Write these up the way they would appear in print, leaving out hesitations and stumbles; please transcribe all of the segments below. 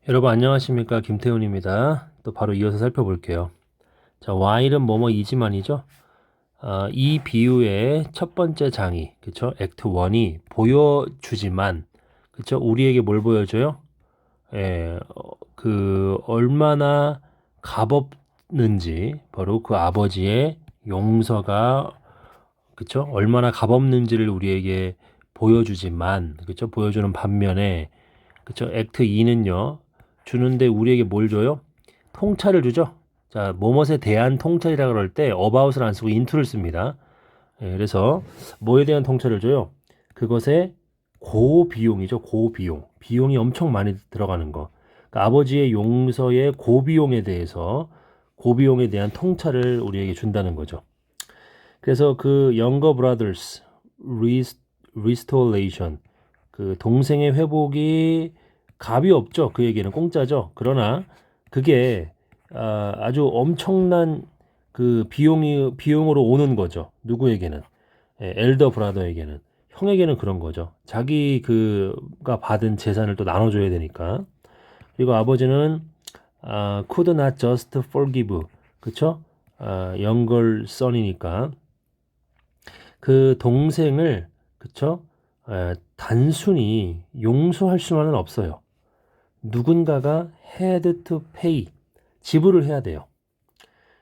여러분 안녕하십니까, 김태훈입니다. 또 바로 이어서 살펴볼게요. 자, while은 뭐뭐이지만이죠. 이 비유의 첫 번째 장이, 그쵸? 액트 1이 보여주지만, 그쵸? 우리에게 뭘 보여줘요? 얼마나 값없는지, 바로 그 아버지의 용서가, 그쵸? 얼마나 값없는지를 우리에게 보여주지만, 그쵸? 보여주는 반면에, 그쵸? 액트 2는요, 주는데 우리에게 뭘 줘요? 통찰을 주죠. 자, 뭐뭇에 대한 통찰이라 그럴 때 about을 안 쓰고 into를 씁니다. 그래서 뭐에 대한 통찰을 줘요? 그것의 고비용이죠. 고비용. 비용이 엄청 많이 들어가는 거. 그러니까 아버지의 용서의 고비용에 대해서 고비용에 대한 통찰을 우리에게 준다는 거죠. 그래서 그 younger brothers restoration, 그 동생의 회복이 값이 없죠. 그에게는 공짜죠. 그러나 그게 아주 엄청난 그 비용으로 오는 거죠. 누구에게는? 엘더 브라더에게는. 형에게는 그런 거죠. 자기 그가 받은 재산을 또 나눠줘야 되니까. 그리고 아버지는 could not just forgive, 그쵸? younger son이니까 그 동생을, 그쵸? 단순히 용서할 수만은 없어요. 누군가가 had to pay, 지불을 해야 돼요.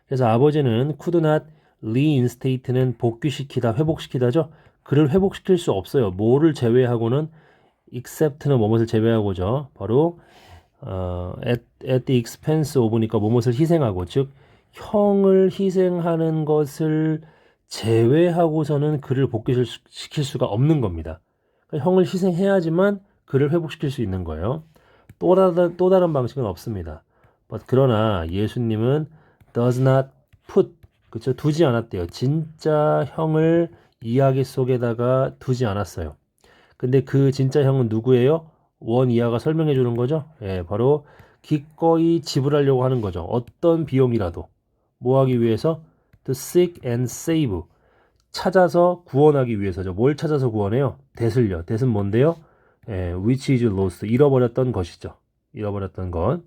그래서 아버지는 could not reinstate는 복귀시키다, 회복시키다죠. 그를 회복시킬 수 없어요. 뭐를 제외하고는, except는 뭐뭇을 제외하고죠. 바로 at the expense of니까 뭐뭇을 희생하고, 즉 형을 희생하는 것을 제외하고서는 그를 복귀시킬 수가 없는 겁니다. 그러니까 형을 희생해야지만 그를 회복시킬 수 있는 거예요. 또 다른 방식은 없습니다. 그러나 예수님은 does not put, 그쵸? 두지 않았대요. 진짜 형을 이야기 속에다가 두지 않았어요. 근데 그 진짜 형은 누구예요? 원 이하가 설명해 주는 거죠. 바로 기꺼이 지불하려고 하는 거죠. 어떤 비용이라도. 뭐 하기 위해서? To seek and save. 찾아서 구원하기 위해서죠. 뭘 찾아서 구원해요? 돛을요. 돛은 뭔데요? which is lost. 잃어버렸던 것이죠. 잃어버렸던 것.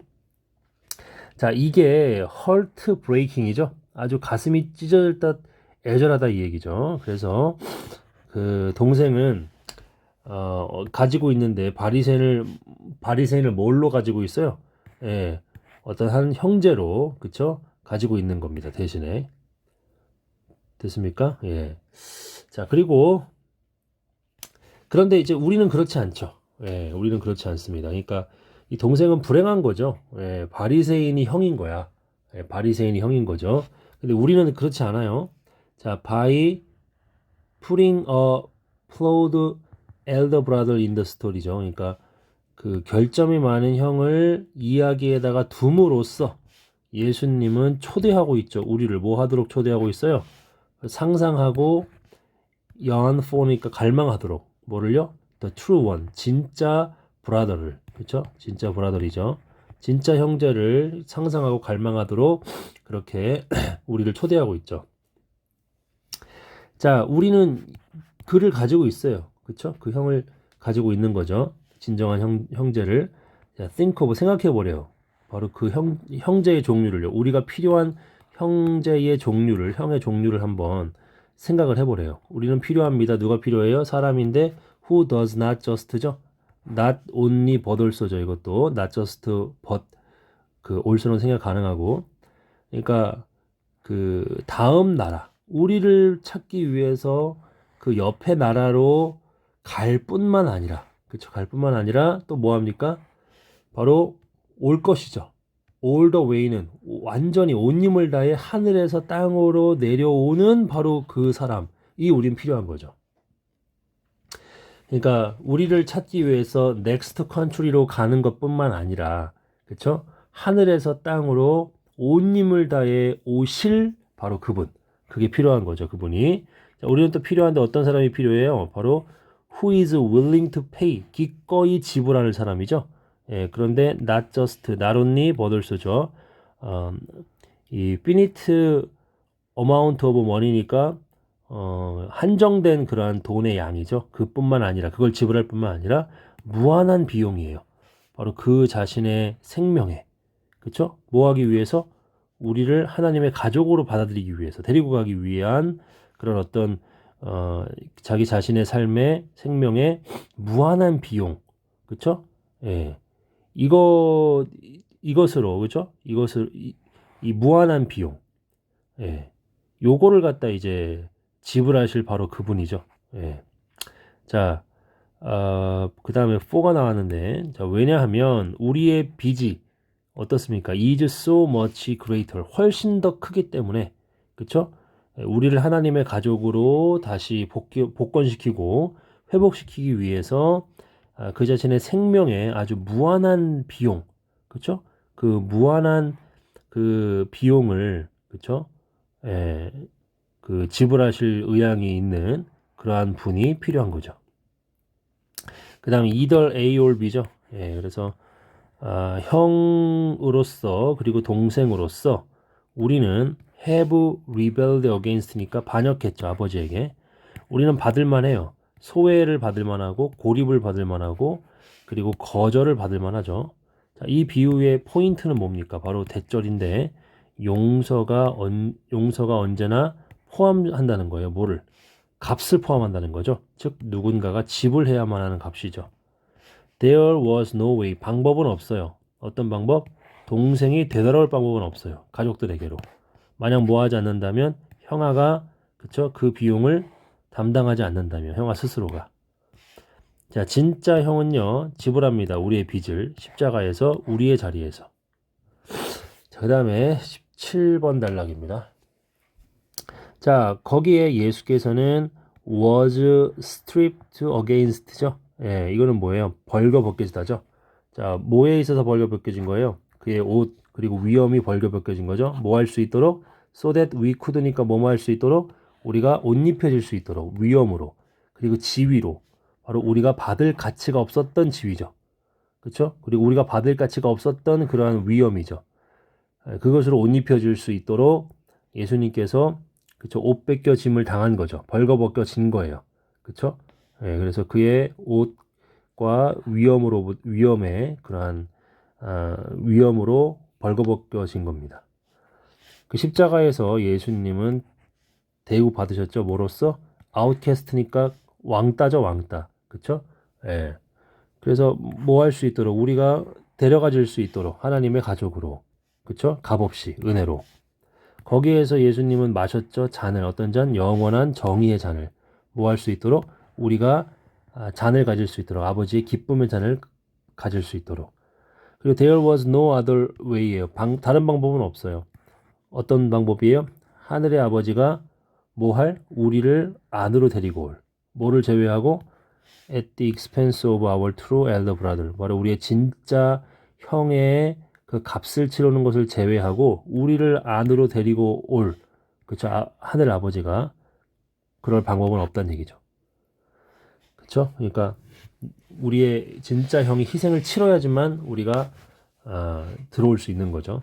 자, 이게 heart breaking이죠. 아주 가슴이 찢어질 듯 애절하다 이 얘기죠. 그래서 그 동생은 가지고 있는데 바리새인을 뭘로 가지고 있어요? 어떤 한 형제로, 그쵸? 가지고 있는 겁니다. 대신에. 됐습니까? 예. 자, 그리고 그런데 이제 우리는 그렇지 않죠. 우리는 그렇지 않습니다. 그러니까 이 동생은 불행한 거죠. 바리새인이 형인 거야. 바리새인이 형인 거죠. 근데 우리는 그렇지 않아요. 자, by putting a flawed elder brother in the story죠. 그러니까 그 결점이 많은 형을 이야기에다가 둠으로써 예수님은 초대하고 있죠. 우리를 뭐 하도록 초대하고 있어요? 상상하고 yearn for니까 갈망하도록. 뭐를요? The true one, 진짜 브라더를, 그렇죠? 진짜 브라더이죠. 진짜 형제를 상상하고 갈망하도록 그렇게 우리를 초대하고 있죠. 자, 우리는 그를 가지고 있어요. 그렇죠? 그 형을 가지고 있는 거죠. 진정한 형제를. 자, think of, 생각해 보래요. 바로 그 형제의 종류를요. 우리가 필요한 형제의 종류를, 형의 종류를 한번 생각을 해보래요. 우리는 필요합니다. 누가 필요해요? 사람인데 who does not just죠. not only but also죠. 이것도 not just but 그 also는 생각 가능하고. 그러니까 그 다음 나라, 우리를 찾기 위해서 그 옆에 나라로 갈 뿐만 아니라, 그쵸? 갈 뿐만 아니라 또 뭐 합니까? 바로 올 것이죠. all the way는 완전히 온 힘을 다해 하늘에서 땅으로 내려오는 바로 그 사람이 우린 필요한 거죠. 그러니까 우리를 찾기 위해서 next country로 가는 것뿐만 아니라, 그쵸? 하늘에서 땅으로 온 힘을 다해 오실 바로 그분. 그게 필요한 거죠. 그분이. 자, 우리는 또 필요한데 어떤 사람이 필요해요? 바로 who is willing to pay. 기꺼이 지불하는 사람이죠. 그런데 not just, not only but also죠. 이 finite amount of money니까 한정된 그러한 돈의 양이죠. 그뿐만 아니라, 그걸 지불할 뿐만 아니라 무한한 비용이에요. 바로 그 자신의 생명에, 그쵸? 뭐 하기 위해서? 우리를 하나님의 가족으로 받아들이기 위해서, 데리고 가기 위한 그런 어떤 자기 자신의 삶의 생명에 무한한 비용, 그쵸? 예, 이것으로, 그죠? 이 무한한 비용, 예, 요거를 갖다 이제 지불하실 바로 그분이죠. 예. 자, 그 다음에 4가 나왔는데, 자, 왜냐하면 우리의 빚이 어떻습니까? is so much greater. 훨씬 더 크기 때문에, 그쵸? 예, 우리를 하나님의 가족으로 다시 복권시키고 회복시키기 위해서 그 자신의 생명에 아주 무한한 비용, 그쵸? 그 무한한 그 비용을, 그쵸? 예, 그 지불하실 의향이 있는 그러한 분이 필요한 거죠. 그 다음에 either A or B죠. 예, 그래서 형으로서 그리고 동생으로서 우리는 have rebelled against니까 반역했죠, 아버지에게. 우리는 받을 만해요. 소외를 받을 만하고 고립을 받을 만하고 그리고 거절을 받을 만하죠. 자, 이 비유의 포인트는 뭡니까? 바로 대절인데 용서가 언제나 포함한다는 거예요. 뭐를? 값을 포함한다는 거죠. 즉 누군가가 지불해야만 하는 값이죠. There was no way. 방법은 없어요. 어떤 방법? 동생이 되돌아올 방법은 없어요. 가족들에게로. 만약 뭐 하지 않는다면 형아가 그쵸? 그 비용을 담당하지 않는다면 형아 스스로가. 자, 진짜 형은요. 지불합니다. 우리의 빚을 십자가에서 우리의 자리에서. 자, 그다음에 17번 단락입니다. 자, 거기에 예수께서는 was stripped against죠. 예, 이거는 뭐예요? 벌거벗겨지다죠. 자, 뭐에 있어서 벌거벗겨진 거예요? 그의 옷 그리고 위엄이 벌거벗겨진 거죠. 뭐 할 수 있도록? So that we could니까 뭐뭐 할 수 있도록 우리가 옷 입혀질 수 있도록 위엄으로 그리고 지위로 바로 우리가 받을 가치가 없었던 지위죠. 그렇죠? 그리고 우리가 받을 가치가 없었던 그러한 위엄이죠. 그것으로 옷 입혀질 수 있도록 예수님께서 그쵸 옷 벗겨짐을 당한 거죠. 벌거벗겨진 거예요. 그렇죠? 예, 그래서 그의 옷과 위엄의 그러한 위엄으로 벌거벗겨진 겁니다. 그 십자가에서 예수님은 대우 받으셨죠. 뭐로써? 아웃캐스트니까 왕따죠, 왕따. 그렇죠? 예. 그래서 뭐 할 수 있도록 우리가 데려가질 수 있도록 하나님의 가족으로 그렇죠? 값 없이 은혜로 거기에서 예수님은 마셨죠 잔을 어떤 잔? 영원한 정의의 잔을 뭐 할 수 있도록 우리가 잔을 가질 수 있도록 아버지의 기쁨의 잔을 가질 수 있도록 그리고 there was no other way예요. 다른 방법은 없어요. 어떤 방법이에요? 하늘의 아버지가 뭐 할? 우리를 안으로 데리고 올 뭐를 제외하고 at the expense of our true elder brother. 바로 우리의 진짜 형의 그 값을 치르는 것을 제외하고 우리를 안으로 데리고 올 그쵸 하늘 아버지가 그럴 방법은 없다는 얘기죠. 그쵸? 그러니까 우리의 진짜 형이 희생을 치러야지만 우리가 들어올 수 있는 거죠.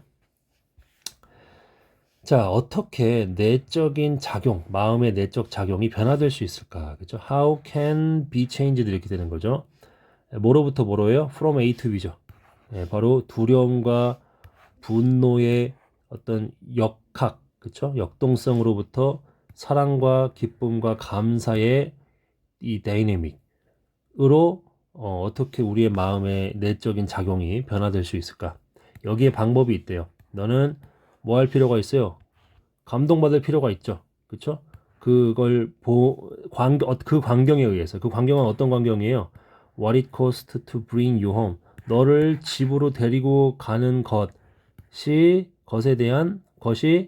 자, 어떻게 내적인 작용, 마음의 내적 작용이 변화될 수 있을까? 그죠? How can be changed 이렇게 되는 거죠. 뭐로부터 뭐로예요? From A to B죠. 바로 두려움과 분노의 어떤 역학, 그쵸? 역동성으로부터 사랑과 기쁨과 감사의 이 다이내믹으로 어떻게 우리의 마음의 내적인 작용이 변화될 수 있을까? 여기에 방법이 있대요. 너는 뭐 할 필요가 있어요? 감동받을 필요가 있죠. 그쵸? 그걸 그 광경에 의해서 그 광경은 어떤 광경이에요? What it cost to bring you home. 너를 집으로 데리고 가는 것에 대한 것이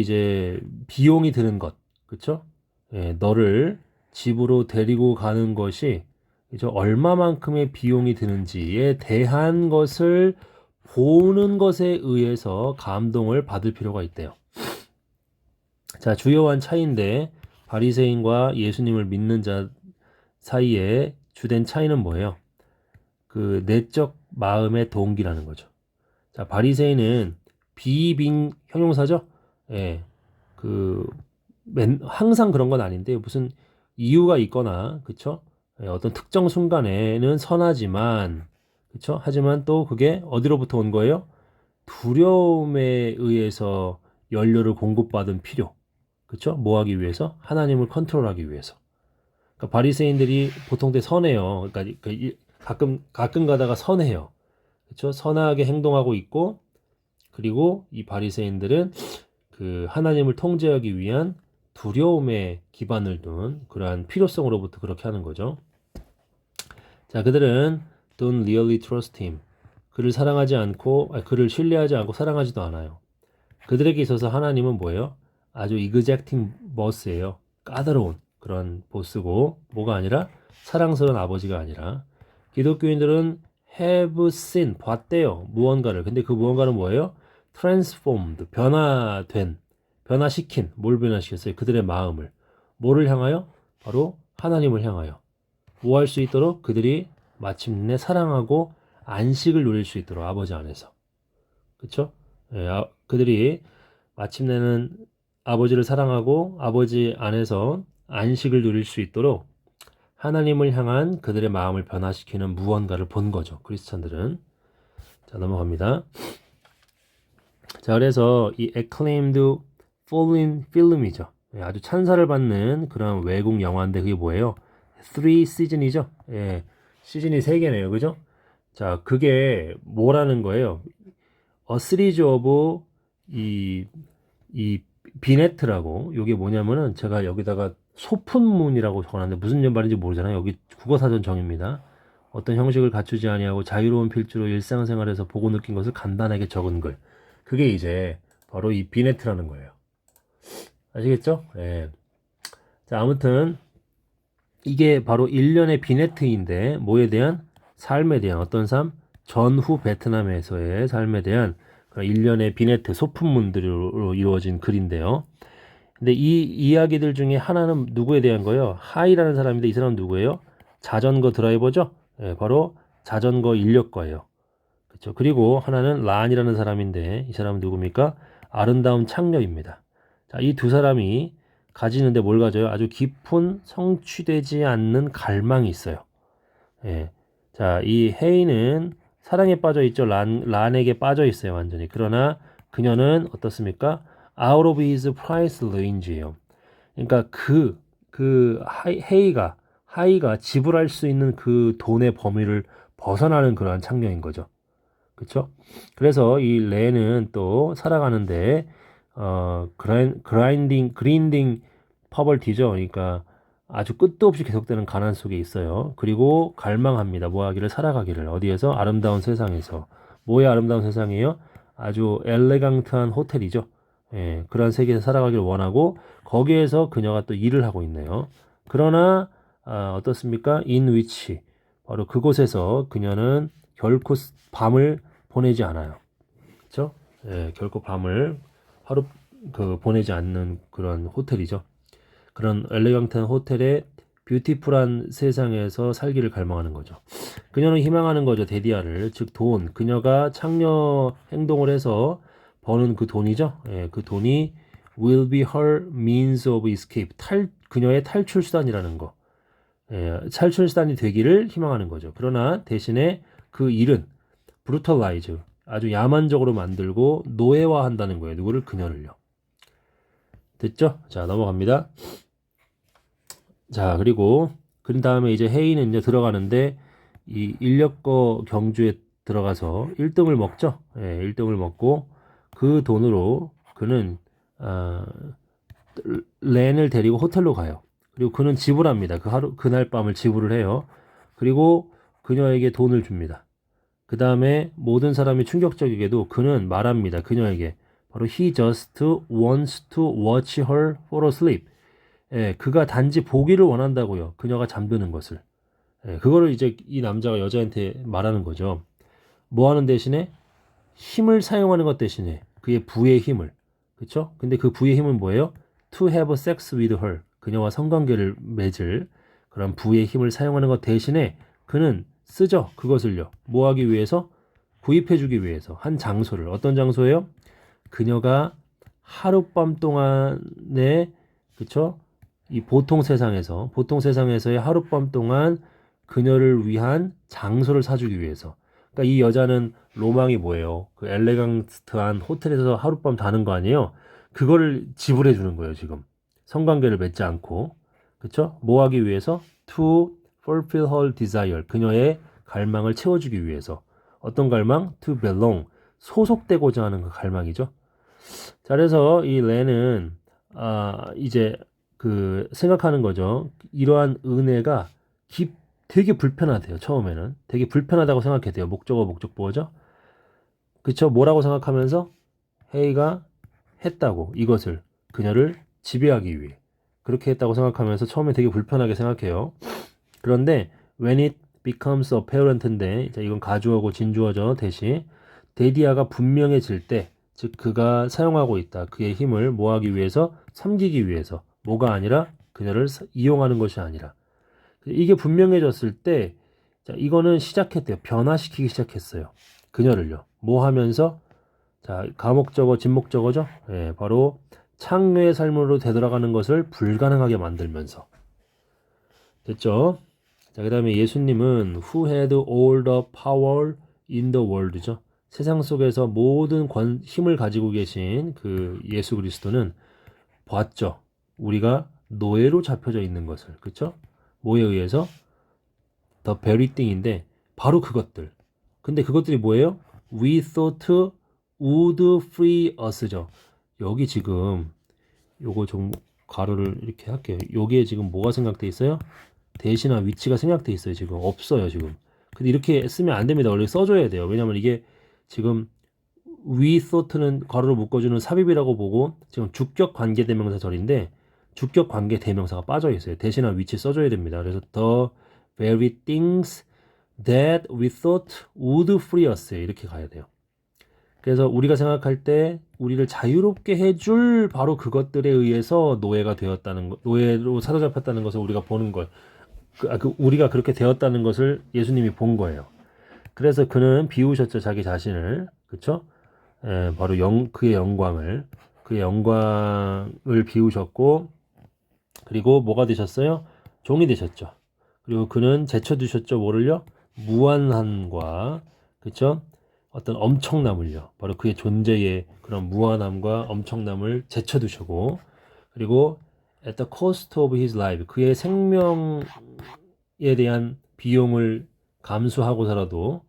이제 비용이 드는 것. 그쵸? 예, 너를 집으로 데리고 가는 것이 그죠? 얼마만큼의 비용이 드는지에 대한 것을 보는 것에 의해서 감동을 받을 필요가 있대요. 자, 주요한 차이인데 바리새인과 예수님을 믿는 자 사이에 주된 차이는 뭐예요? 그 내적 마음의 동기라는 거죠. 자, 바리새인은 비빙 형용사죠? 예. 항상 그런 건 아닌데 무슨 이유가 있거나 그쵸? 어떤 특정 순간에는 선하지만, 그쵸? 하지만 또 그게 어디로부터 온 거예요? 두려움에 의해서 연료를 공급받은 필요. 그쵸? 뭐 하기 위해서? 하나님을 컨트롤하기 위해서. 그러니까 바리새인들이 보통 때 선해요. 그러니까 가끔 가다가 선해요. 그쵸? 선하게 행동하고 있고, 그리고 이 바리새인들은 그 하나님을 통제하기 위한 두려움에 기반을 둔 그러한 필요성으로부터 그렇게 하는 거죠. 자, 그들은 don't really trust him. 그를 사랑하지 않고, 그를 신뢰하지 않고 사랑하지도 않아요. 그들에게 있어서 하나님은 뭐예요? 아주 exacting boss예요. 까다로운 그런 보스고, 뭐가 아니라 사랑스러운 아버지가 아니라, 기독교인들은 have seen, 봤대요. 무언가를. 근데 그 무언가는 뭐예요? transformed, 변화시킨, 뭘 변화시켰어요? 그들의 마음을. 뭐를 향하여? 바로 하나님을 향하여. 뭐 할 수 있도록? 그들이 마침내 사랑하고 안식을 누릴 수 있도록 아버지 안에서. 그쵸? 예, 그들이 마침내는 아버지를 사랑하고 아버지 안에서 안식을 누릴 수 있도록 하나님을 향한 그들의 마음을 변화시키는 무언가를 본 거죠. 크리스찬들은. 자, 넘어갑니다. 자, 그래서 이 acclaimed foreign film이죠. 예, 아주 찬사를 받는 그런 외국 영화인데 그게 뭐예요? 3시즌이죠. 예, 시즌이 3개네요. 그죠? 자, 그게 뭐라는 거예요? A series of 이 비네트라고, 요게 뭐냐면은 제가 여기다가 소푼문이라고 적어놨는데 무슨 말인지 모르잖아요. 여기 국어사전 정의입니다. 어떤 형식을 갖추지 아니하고 자유로운 필주로 일상생활에서 보고 느낀 것을 간단하게 적은 글. 그게 이제 바로 이 비네트라는 거예요. 아시겠죠? 예. 자, 아무튼 이게 바로 일련의 비네트인데 뭐에 대한? 삶에 대한 어떤 삶? 전후 베트남에서의 삶에 대한 일련의 비네트, 소품문들로 이루어진 글인데요. 근데 이 이야기들 중에 하나는 누구에 대한 거예요? 하이라는 사람인데 이 사람은 누구예요? 자전거 드라이버죠? 예, 바로 자전거 인력거예요. 그렇죠? 그리고 하나는 란이라는 사람인데 이 사람은 누굽니까? 아름다운 창녀입니다. 자, 이 두 사람이 가지는데 뭘 가져요? 아주 깊은 성취되지 않는 갈망이 있어요. 예. 자, 이 헤이는 사랑에 빠져 있죠. 란에게 빠져 있어요, 완전히. 그러나 그녀는 어떻습니까? Out of his price range예요. 그러니까 하이가 지불할 수 있는 그 돈의 범위를 벗어나는 그러한 창녀인 거죠. 그렇죠? 그래서 이 레는 또 살아가는데 그린딩 퍼벌티죠. 그러니까 아주 끝도 없이 계속되는 가난 속에 있어요. 그리고 갈망합니다. 뭐 하기를? 살아가기를. 어디에서? 아름다운 세상에서. 뭐의 아름다운 세상이에요? 아주 엘레강트한 호텔이죠. 예, 그런 세계에서 살아가기를 원하고 거기에서 그녀가 또 일을 하고 있네요. 그러나 어떻습니까? in which 바로 그곳에서 그녀는 결코 밤을 보내지 않아요. 그렇죠? 예, 결코 밤을 하루 보내지 않는 그런 호텔이죠. 그런 엘레강트한 호텔의 뷰티풀한 세상에서 살기를 갈망하는 거죠. 그녀는 희망하는 거죠. 데디아를, 즉 돈. 그녀가 창녀 행동을 해서 버는 그 돈이죠. 예, 그 돈이 will be her means of escape. 그녀의 탈출 수단이라는 거. 예, 탈출 수단이 되기를 희망하는 거죠. 그러나 대신에 그 일은 brutalize, 아주 야만적으로 만들고 노예화한다는 거예요. 누구를? 그녀를요. 됐죠? 자, 넘어갑니다. 자, 그리고 그 다음에 이제 헤이는 이제 들어가는데 이 인력거 경주에 들어가서 1등을 먹죠. 예, 1등을 먹고 그 돈으로 그는 렌을 데리고 호텔로 가요. 그리고 그는 지불합니다. 그날 밤을 지불을 해요. 그리고 그녀에게 돈을 줍니다. 그 다음에 모든 사람이 충격적이게도 그는 말합니다. 그녀에게 바로 he just wants to watch her fall asleep. 예, 그가 단지 보기를 원한다고요. 그녀가 잠드는 것을. 예, 그거를 이제 이 남자가 여자한테 말하는 거죠. 뭐 하는 대신에? 힘을 사용하는 것 대신에 그의 부의 힘을. 그쵸? 근데 그 부의 힘은 뭐예요? To have sex with her. 그녀와 성관계를 맺을 그런 부의 힘을 사용하는 것 대신에 그는 쓰죠. 그것을요. 뭐 하기 위해서? 구입해주기 위해서. 한 장소를. 어떤 장소예요? 그녀가 하룻밤 동안에, 그쵸? 이 보통 세상에서의 하룻밤 동안 그녀를 위한 장소를 사주기 위해서. 그러니까 이 여자는 로망이 뭐예요? 그 엘레강스트한 호텔에서 하룻밤 자는 거 아니에요? 그거를 지불해 주는 거예요, 지금. 성관계를 맺지 않고. 그쵸? 뭐 하기 위해서? To fulfill her desire. 그녀의 갈망을 채워주기 위해서. 어떤 갈망? To belong. 소속되고자 하는 그 갈망이죠. 자, 그래서 이 렌은 이제 그 생각하는 거죠. 이러한 은혜가 되게 불편하대요. 처음에는 되게 불편하다고 생각했대요. 목적어 목적보어죠. 그쵸? 뭐라고 생각하면서 헤이가 했다고 이것을 그녀를 지배하기 위해 그렇게 했다고 생각하면서 처음에 되게 불편하게 생각해요. 그런데 when it becomes apparent인데 이건 가주어고 진주어죠. 대신 데디아가 분명해질 때, 즉 그가 사용하고 있다. 그의 힘을 뭐 하기 위해서? 섬기기 위해서. 뭐가 아니라 그녀를 이용하는 것이 아니라. 이게 분명해졌을 때 자, 이거는 시작했대요. 변화시키기 시작했어요. 그녀를요. 뭐 하면서? 자, 가목적어, 진목적어죠. 예, 바로 창녀의 삶으로 되돌아가는 것을 불가능하게 만들면서. 됐죠? 자, 그 다음에 예수님은 who had all the power in the world죠. 세상 속에서 모든 힘을 가지고 계신 그 예수 그리스도는 봤죠. 우리가 노예로 잡혀져 있는 것을. 그쵸? 뭐에 의해서? The very thing인데 바로 그것들. 근데 그것들이 뭐예요? We thought would free us죠. 여기 지금 요거 좀 가로를 이렇게 할게요. 여기에 지금 뭐가 생각돼 있어요? 대신한 위치가 생략돼 있어요. 지금 없어요. 지금. 근데 이렇게 쓰면 안 됩니다. 원래 써줘야 돼요. 왜냐면 이게 지금 we thought는 괄호로 묶어주는 삽입이라고 보고 지금 주격 관계 대명사 절인데 주격 관계 대명사가 빠져 있어요. 대신한 위치 써줘야 됩니다. 그래서 the very things that we thought would free us 이렇게 가야 돼요. 그래서 우리가 생각할 때 우리를 자유롭게 해줄 바로 그것들에 의해서 노예가 되었다는 거, 노예로 사로잡혔다는 것을 우리가 보는 걸, 우리가 그렇게 되었다는 것을 예수님이 본 거예요. 그래서 그는 비우셨죠, 자기 자신을, 그렇죠? 바로 그의 영광을 비우셨고, 그리고 뭐가 되셨어요? 종이 되셨죠. 그리고 그는 제쳐두셨죠, 뭐를요? 무한함과, 그렇죠? 어떤 엄청남을요. 바로 그의 존재의 그런 무한함과 엄청남을 제쳐두시고, 그리고 at the cost of his life, 그의 생명에 대한 비용을 감수하고서라도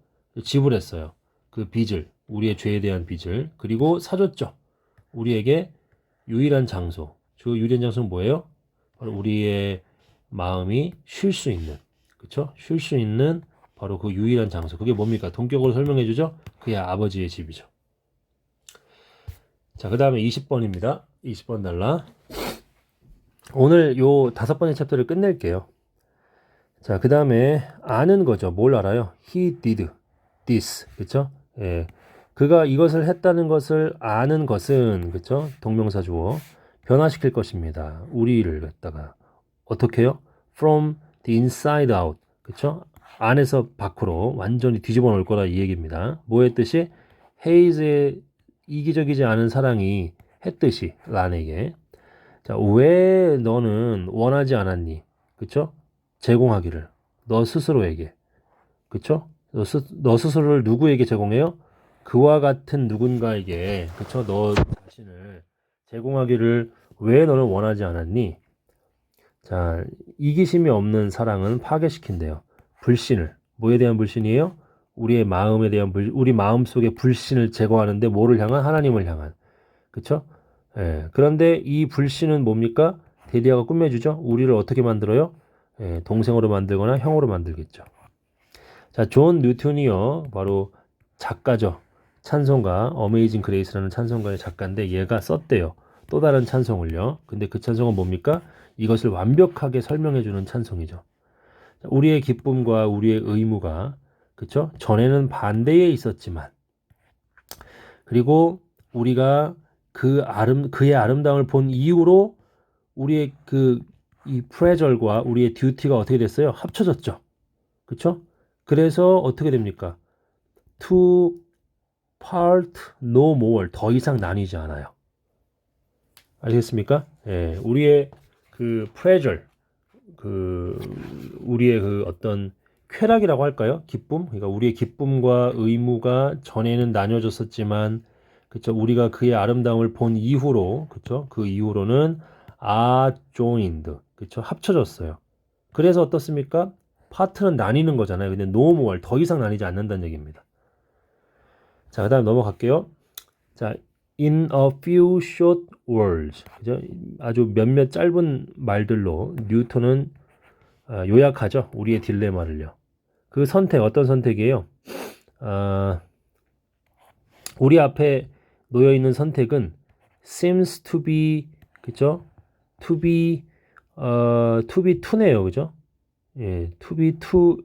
지불했어요. 그 빚을, 우리의 죄에 대한 빚을. 그리고 사줬죠. 우리에게 유일한 장소. 그 유일한 장소는 뭐예요? 바로 우리의 마음이 쉴 수 있는, 그쵸? 쉴 수 있는 바로 그 유일한 장소. 그게 뭡니까? 동격으로 설명해 주죠? 그의 아버지의 집이죠. 자, 그 다음에 20번입니다. 20번 달라. 오늘 요 5번의 챕터를 끝낼게요. 자, 그 다음에 아는 거죠. 뭘 알아요? He did this. 그쵸? 예. 그가 이것을 했다는 것을 아는 것은, 그쵸? 동명사 주어. 변화시킬 것입니다. 우리를 갖다가. 어떻게 해요? From the inside out. 그쵸? 안에서 밖으로 완전히 뒤집어 놓을 거다 이 얘기입니다. 뭐 했듯이? 헤이즈의 이기적이지 않은 사랑이 했듯이 란에게. 자, 왜 너는 원하지 않았니? 그쵸? 제공하기를. 너 스스로에게. 그쵸? 너 스스로를 누구에게 제공해요? 그와 같은 누군가에게. 그쵸? 너 자신을 제공하기를 왜 너는 원하지 않았니? 자, 이기심이 없는 사랑은 파괴시킨대요. 불신을. 뭐에 대한 불신이에요? 우리의 마음에 대한 우리 마음 속의 불신을 제거하는데 뭐를 향한? 하나님을 향한. 그쵸? 예. 그런데 이 불신은 뭡니까? 데디아가 끝맺주죠. 우리를 어떻게 만들어요? 예, 동생으로 만들거나 형으로 만들겠죠. 자, 존 뉴턴이요. 바로 작가죠. 찬송가, 어메이징 그레이스라는 찬송가의 작가인데 얘가 썼대요. 또 다른 찬송을요. 근데 그 찬송은 뭡니까? 이것을 완벽하게 설명해주는 찬송이죠. 우리의 기쁨과 우리의 의무가, 그쵸? 전에는 반대에 있었지만, 그리고 우리가 그의 아름다움을 본 이후로 우리의 이 프레절과 우리의 듀티가 어떻게 됐어요? 합쳐졌죠. 그쵸? 그래서 어떻게 됩니까? To part no more. 더 이상 나뉘지 않아요. 알겠습니까? 예, 우리의 그 pressure, 그 우리의 그 어떤 쾌락이라고 할까요? 기쁨? 그러니까 우리의 기쁨과 의무가 전에는 나뉘어졌었지만, 그쵸? 우리가 그의 아름다움을 본 이후로, 그쵸? 그 이후로는 are joined, 그쵸? 합쳐졌어요. 그래서 어떻습니까? 파트는 나뉘는 거잖아요. 근데 no more, 더 이상 나뉘지 않는다는 얘기입니다. 자, 그 다음 넘어갈게요. 자, in a few short words, 그죠? 아주 몇몇 짧은 말들로 뉴턴은 요약하죠. 우리의 딜레마를요. 그 선택, 어떤 선택이에요? 우리 앞에 놓여 있는 선택은 seems to be, 그죠? to be to네요, 그죠? 예, to be to,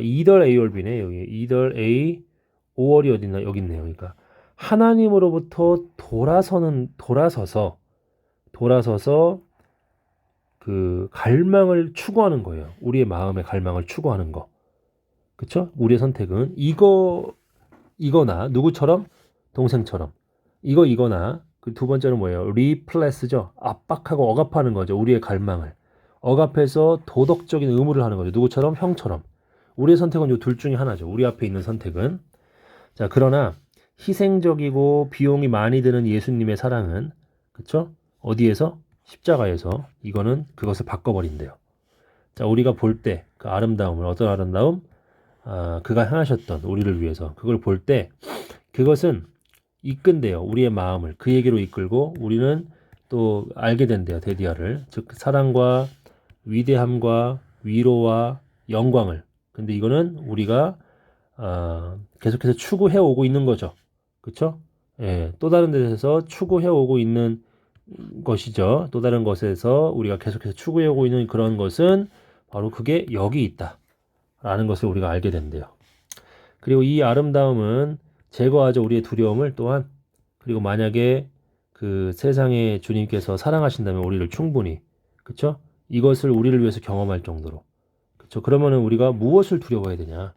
either A or B네, 여기. either A, or이 어딨나? 여기 있네요. 그러니까 하나님으로부터 돌아서서 그 갈망을 추구하는 거예요. 우리의 마음의 갈망을 추구하는 거. 그쵸? 우리의 선택은 이거나 누구처럼? 동생처럼. 이거나 그 두 번째는 뭐예요? replace죠. 압박하고 억압하는 거죠. 우리의 갈망을. 억압해서 도덕적인 의무를 하는 거죠. 누구처럼? 형처럼. 우리의 선택은 이 둘 중에 하나죠. 우리 앞에 있는 선택은. 자, 그러나 희생적이고 비용이 많이 드는 예수님의 사랑은, 그쵸? 어디에서? 십자가에서 이거는 그것을 바꿔버린대요. 자, 우리가 볼 때 그 아름다움을, 어떤 아름다움? 그가 향하셨던 우리를 위해서 그걸 볼 때 그것은 이끈대요. 우리의 마음을 그에게로 이끌고 우리는 또 알게 된대요. 데디아를. 즉 사랑과 위대함과 위로와 영광을. 근데 이거는 우리가 계속해서 추구해 오고 있는 거죠. 그렇죠? 예, 또 다른 데서 추구해 오고 있는 것이죠. 또 다른 것에서 우리가 계속해서 추구해 오고 있는 그런 것은 바로 그게 여기 있다 라는 것을 우리가 알게 된대요. 그리고 이 아름다움은 제거하죠. 우리의 두려움을 또한. 그리고 만약에 그 세상에 주님께서 사랑하신다면 우리를 충분히, 그쵸? 이것을 우리를 위해서 경험할 정도로, 그쵸? 그러면은 우리가 무엇을 두려워해야 되냐?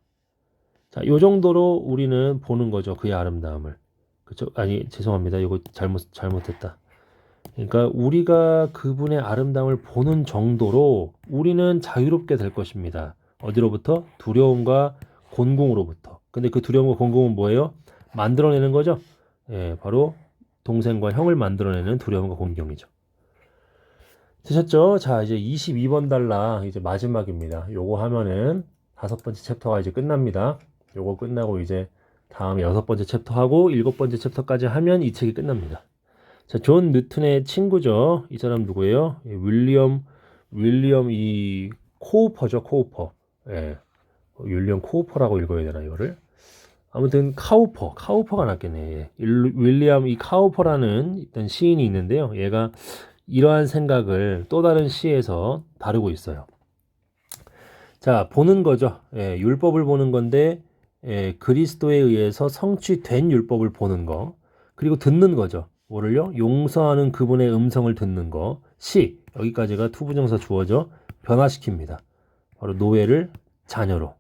자, 요 정도로 우리는 보는 거죠. 그의 아름다움을. 그쵸? 아니, 죄송합니다. 이거 잘못했다. 그러니까 우리가 그분의 아름다움을 보는 정도로 우리는 자유롭게 될 것입니다. 어디로부터? 두려움과 곤궁으로부터. 근데 그 두려움과 곤궁은 뭐예요? 만들어내는 거죠. 예, 바로 동생과 형을 만들어내는 두려움과 곤경이죠. 되셨죠? 자, 이제 22번 달라 이제 마지막입니다. 요거 하면은 5번째 챕터가 이제 끝납니다. 요거 끝나고 이제 다음 6번째 챕터 하고 7번째 챕터까지 하면 이 책이 끝납니다. 자, 존 뉴턴의 친구죠. 이 사람 누구예요? 예, 윌리엄 이 코우퍼죠. 코우퍼. 예. 윌리엄 코우퍼라고 읽어야 되나 이거를? 아무튼 카우퍼가 낫겠네. 예. 윌리엄 이 카우퍼라는 일단 시인이 있는데요. 얘가 이러한 생각을 또 다른 시에서 다루고 있어요. 자, 보는 거죠. 예, 율법을 보는 건데 예, 그리스도에 의해서 성취된 율법을 보는 거. 그리고 듣는 거죠. 뭐를요? 용서하는 그분의 음성을 듣는 거. 여기까지가 투부정사 주어져 변화시킵니다. 바로 노예를 자녀로,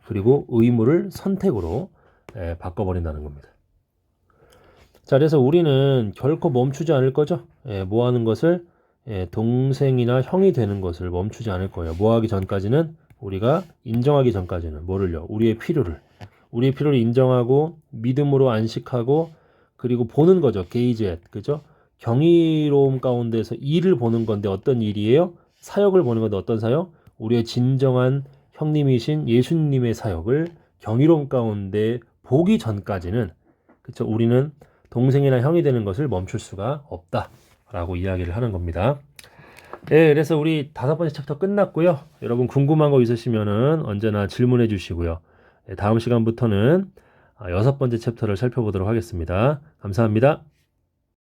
그리고 의무를 선택으로 바꿔버린다는 겁니다. 자, 그래서 우리는 결코 멈추지 않을 거죠. 뭐 하는 것을? 동생이나 형이 되는 것을 멈추지 않을 거예요. 뭐 하기 전까지는? 우리가 인정하기 전까지는 뭐를요? 우리의 필요를 인정하고 믿음으로 안식하고 그리고 보는 거죠. 게이지, 그죠? 경이로움 가운데서 일을 보는 건데 어떤 일이에요? 사역을 보는 건데 어떤 사역? 우리의 진정한 형님이신 예수님의 사역을 경이로움 가운데 보기 전까지는, 그쵸? 우리는 동생이나 형이 되는 것을 멈출 수가 없다라고 이야기를 하는 겁니다. 네, 그래서 우리 5번째 챕터 끝났고요. 여러분 궁금한 거 있으시면은 언제나 질문해 주시고요. 다음 시간부터는 6번째 챕터를 살펴보도록 하겠습니다. 감사합니다.